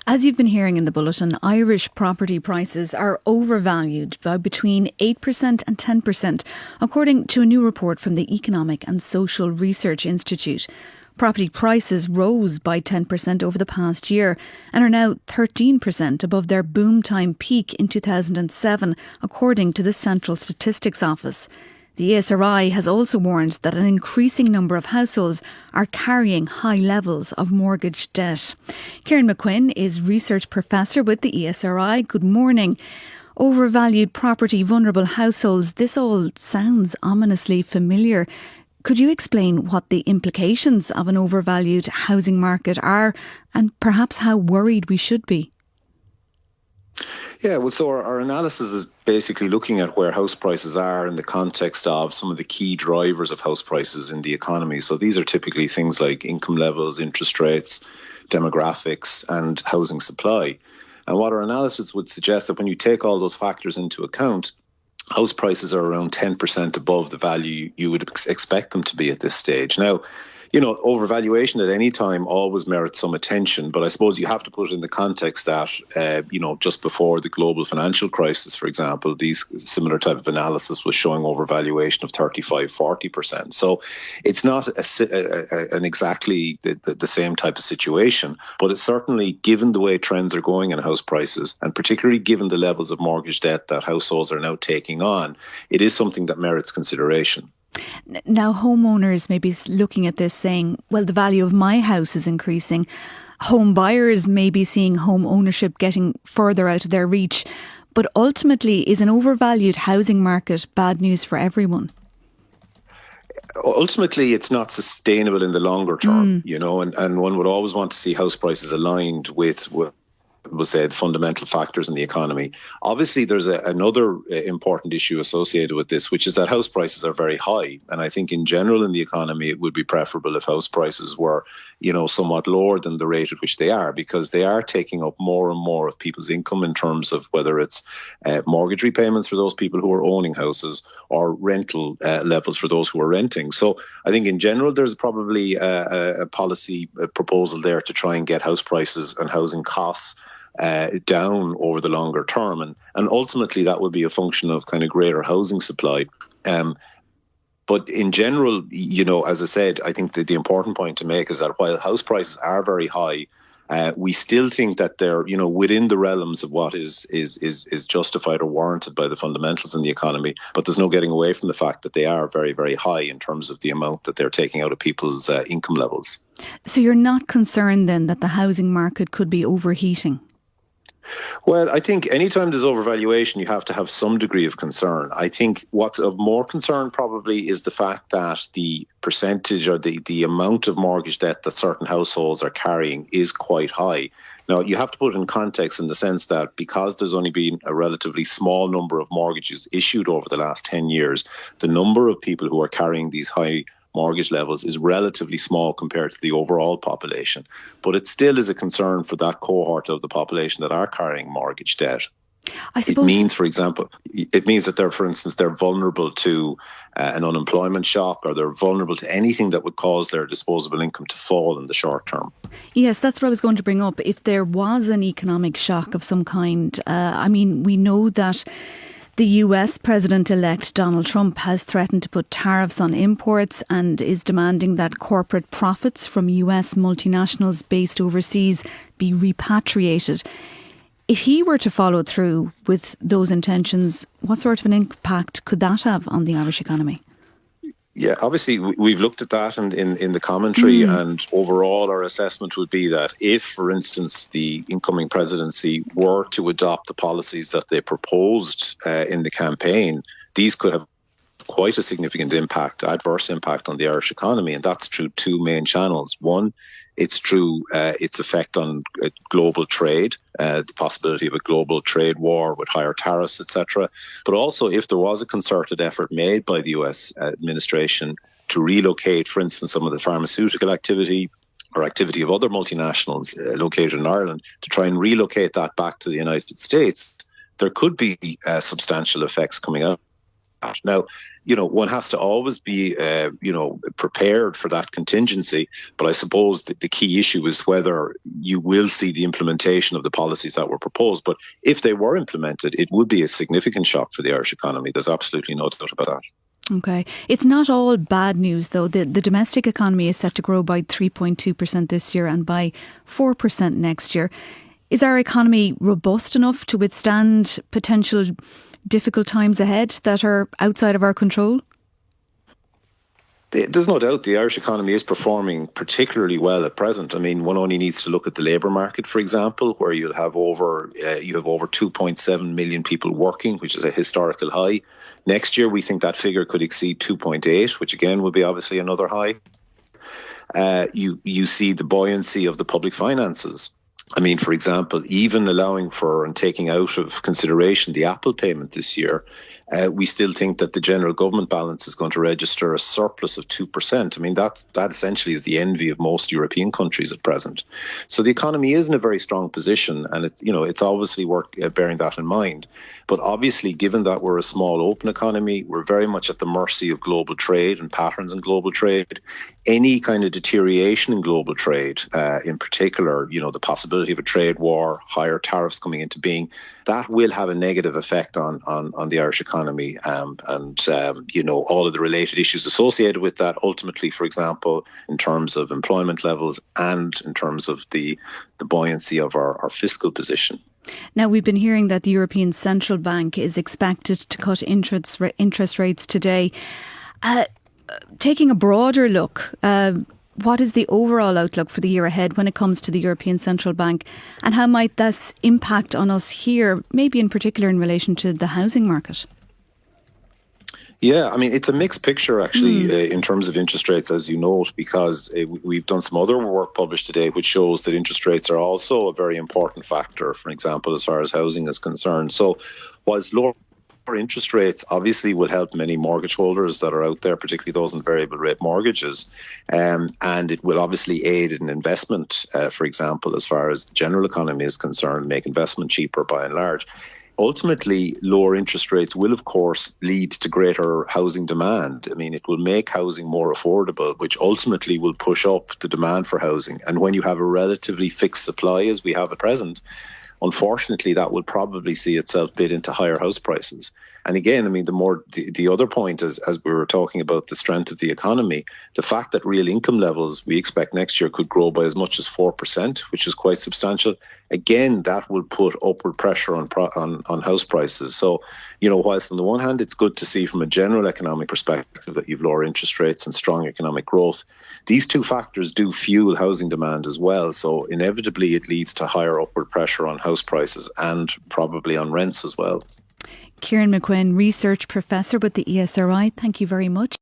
As you've been hearing in the bulletin, Irish property prices are overvalued by between 8% and 10%, according to a new report from the Economic and Social Research Institute. Property prices rose by 10% over the past year and are now 13% above their boom time peak in 2007, according to the Central Statistics Office. The ESRI has also warned that an increasing number of households are carrying high levels of mortgage debt. Kieran McQuinn is Research Professor with the ESRI. Good morning. Overvalued property, vulnerable households, this all sounds ominously familiar. Could you explain what the implications of an overvalued housing market are and perhaps how worried we should be? Yeah, well, so our analysis is basically looking at where house prices are in the context of some of the key drivers of house prices in the economy. So these are typically things like income levels, interest rates, demographics, and housing supply. And what our analysis would suggest that when you take all those factors into account, house prices are around 10% above the value you would expect them to be at this stage. Now, overvaluation at any time always merits some attention, but I suppose you have to put it in the context that, just before the global financial crisis, for example, these similar type of analysis was showing overvaluation of 35-40%. So it's not an exactly the same type of situation, but it's certainly, given the way trends are going in house prices, and particularly given the levels of mortgage debt that households are now taking on, it is something that merits consideration. Now, homeowners may be looking at this saying, well, the value of my house is increasing. Home buyers may be seeing home ownership getting further out of their reach. But ultimately, is an overvalued housing market bad news for everyone? Ultimately, it's not sustainable in the longer term, and one would always want to see house prices aligned with we'll say the fundamental factors in the economy. Obviously, there's another important issue associated with this, which is that house prices are very high. And I think in general in the economy, it would be preferable if house prices were, somewhat lower than the rate at which they are, because they are taking up more and more of people's income in terms of whether it's mortgage repayments for those people who are owning houses or rental levels for those who are renting. So I think in general, there's probably a policy proposal there to try and get house prices and housing costs down over the longer term. And ultimately, that would be a function of kind of greater housing supply. But in general, as I said, I think that the important point to make is that while house prices are very high, we still think that they're, within the realms of what is justified or warranted by the fundamentals in the economy. But there's no getting away from the fact that they are very, very high in terms of the amount that they're taking out of people's income levels. So you're not concerned then that the housing market could be overheating? Well, I think anytime there's overvaluation, you have to have some degree of concern. I think what's of more concern probably is the fact that the percentage or the amount of mortgage debt that certain households are carrying is quite high. Now, you have to put it in context in the sense that because there's only been a relatively small number of mortgages issued over the last 10 years, the number of people who are carrying these high mortgage levels is relatively small compared to the overall population. But it still is a concern for that cohort of the population that are carrying mortgage debt. It means, for example, that they're vulnerable to an unemployment shock, or they're vulnerable to anything that would cause their disposable income to fall in the short term. Yes, that's what I was going to bring up. If there was an economic shock of some kind, we know that the US President-elect Donald Trump has threatened to put tariffs on imports and is demanding that corporate profits from US multinationals based overseas be repatriated. If he were to follow through with those intentions, what sort of an impact could that have on the Irish economy? Yeah, obviously, we've looked at that in the commentary, and overall our assessment would be that if, for instance, the incoming presidency were to adopt the policies that they proposed in the campaign, these could have quite a significant adverse impact on the Irish economy, and that's through two main channels. One, it's through its effect on global trade, the possibility of a global trade war with higher tariffs, etc. But also, if there was a concerted effort made by the US administration to relocate, for instance, some of the pharmaceutical activity or activity of other multinationals located in Ireland, to try and relocate that back to the United States, there could be substantial effects coming out. Now, one has to always be, prepared for that contingency. But I suppose that the key issue is whether you will see the implementation of the policies that were proposed. But if they were implemented, it would be a significant shock for the Irish economy. There's absolutely no doubt about that. Okay. It's not all bad news, though. The domestic economy is set to grow by 3.2% this year and by 4% next year. Is our economy robust enough to withstand potential difficult times ahead that are outside of our control? There's no doubt the Irish economy is performing particularly well at present. I mean, one only needs to look at the labour market, for example, where you have over 2.7 million people working, which is a historical high. Next year, we think that figure could exceed 2.8, which again will be obviously another high. You see the buoyancy of the public finances. I mean, for example, even allowing for and taking out of consideration the Apple payment this year, we still think that the general government balance is going to register a surplus of 2%. I mean, that essentially is the envy of most European countries at present. So the economy is in a very strong position, and it's obviously worth bearing that in mind. But obviously, given that we're a small open economy, we're very much at the mercy of global trade and patterns in global trade. Any kind of deterioration in global trade, in particular, the possibility of a trade war, higher tariffs coming into being, that will have a negative effect on the Irish economy and all of the related issues associated with that. Ultimately, for example, in terms of employment levels and in terms of the buoyancy of our fiscal position. Now, we've been hearing that the European Central Bank is expected to cut interest rates today. Taking a broader look, what is the overall outlook for the year ahead when it comes to the European Central Bank, and how might this impact on us here, maybe in particular in relation to the housing market? Yeah, I mean, it's a mixed picture, actually, in terms of interest rates, as you note, because we've done some other work published today which shows that interest rates are also a very important factor, for example, as far as housing is concerned. So whilst lower interest rates obviously will help many mortgage holders that are out there, particularly those in variable rate mortgages, and it will obviously aid in investment, for example, as far as the general economy is concerned, make investment cheaper by and large. Ultimately, lower interest rates will, of course, lead to greater housing demand. I mean, it will make housing more affordable, which ultimately will push up the demand for housing. And when you have a relatively fixed supply, as we have at present, unfortunately, that will probably see itself bid into higher house prices. And again, I mean, the other point is, as we were talking about the strength of the economy, the fact that real income levels we expect next year could grow by as much as 4%, which is quite substantial. Again, that will put upward pressure on house prices. So, whilst on the one hand, it's good to see from a general economic perspective that you've lower interest rates and strong economic growth, these two factors do fuel housing demand as well. So inevitably, it leads to higher upward pressure on house prices and probably on rents as well. Kieran McQuinn, Research Professor with the ESRI, thank you very much.